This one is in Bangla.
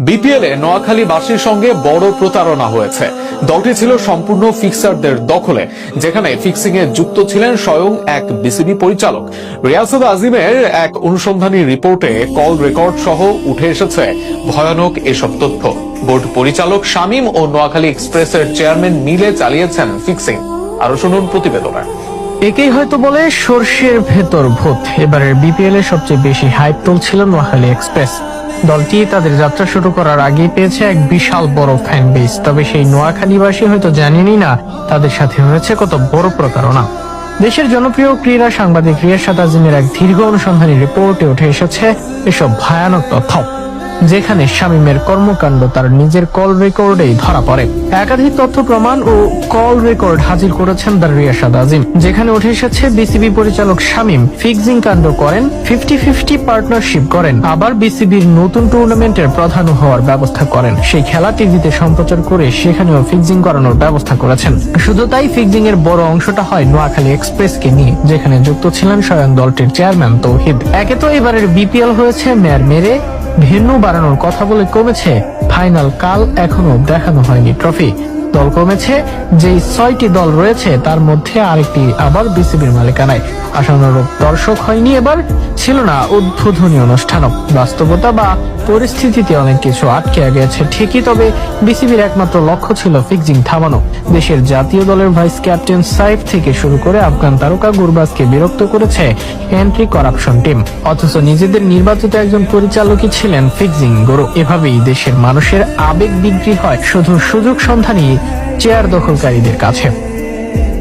বিপিএল এ নোয়াখালীবাসীর সঙ্গে বড় প্রতারণা হয়েছে। দলটি ছিল সম্পূর্ণ ফিক্সারদের দখলে, যেখানে ফিক্সিং এ যুক্ত ছিলেন স্বয়ং এক বিসিবি পরিচালক। রিয়াসত আজিমের এক অনুসন্ধানী রিপোর্টে কল রেকর্ড সহ উঠে এসেছে ভয়ানক এসব তথ্য। বোর্ড পরিচালক শামীম ও নোয়াখালী এক্সপ্রেসের চেয়ারম্যান মিলে চালিয়েছেন ফিক্সিং। আরো শুনুন প্রতিবেদনে। একেই হয়তো বলে সর্ষের ভেতর ভূত। এবারের বিপিএল এ সবচেয়ে বেশি হাইপ তুলছিল নোয়াখালী এক্সপ্রেস। দলটি তাদের যাত্রা শুরু করার আগেই পেয়েছে এক বিশাল বড় ফ্যান বেস। তবে সেই নোয়াখালীবাসী হয়তো জানেনই না তাদের সাথে হয়েছে কত বড় প্রতারণা। দেশের জনপ্রিয় ক্রীড়া সাংবাদিক রিয়াসত আজিমের এক দীর্ঘ অনুসন্ধানী রিপোর্টে উঠে এসেছে এসব ভয়ানক তথ্য, যেখানে শামীমের কর্মকাণ্ড তার নিজের কল রেকর্ডেই ধরা পড়ে। একাধিক তথ্য প্রমাণ ও কল রেকর্ড হাজির করেছেন দ্য রিয়াসত আজিম, যেখানে উঠে এসেছে বিসিবি পরিচালক শামীম ফিক্সিং কাণ্ড করেন, 50-50 পার্টনারশিপ করেন, আবার বিসিবির নতুন টুর্নামেন্টের প্রধান হওয়ার ব্যবস্থা করেন, সেই খেলা টিভিতে সম্প্রচার করে সেখানেও ফিক্সিং করানোর ব্যবস্থা করেছেন। শুধু তাই, ফিক্সিং এর বড় অংশটা হয় নোয়াখালী এক্সপ্রেসকে নিয়ে, যেখানে যুক্ত ছিলেন স্বয়ং দলটির চেয়ারম্যান তৌহিদ। একে তো এবারের বিপিএল হয়েছে মেয়ার মেরে, ভেন্যু বাড়ানোর কথা বলে কমেছে ফাইনাল, কাল এখনো দেখানো হয়নি ট্রফি। দল কমেছে, যেই 6টি দল রয়েছে তার মধ্যে আরেকটি আবার বিসিবির মালিকানায়। আশানুরূপ দর্শক হয়নি, এবার ছিল না উদ্বোধনী অনুষ্ঠানও। বাস্তবতা বা পরিস্থিতিতে অনেক কিছু আটকে গেছে ঠিকই, তবে বিসিবির একমাত্র লক্ষ্য ছিল ফিক্সিং থামানো। দেশের জাতীয় দলের ভাইস ক্যাপ্টেন সাইফ থেকে শুরু করে আফগান তারকা গুরবাজকে বিরক্ত করেছে এন্ট্রি করাপশন টিম, অথচ নিজেদের নির্বাচিত একজন পরিচালকই ছিলেন ফিক্সিং গুরু। এভাবেই দেশের মানুষের আবেগ বিক্রি হয় শুধু সুযোগ সন্ধানী চেয়ার দখলকারীদের কাছে।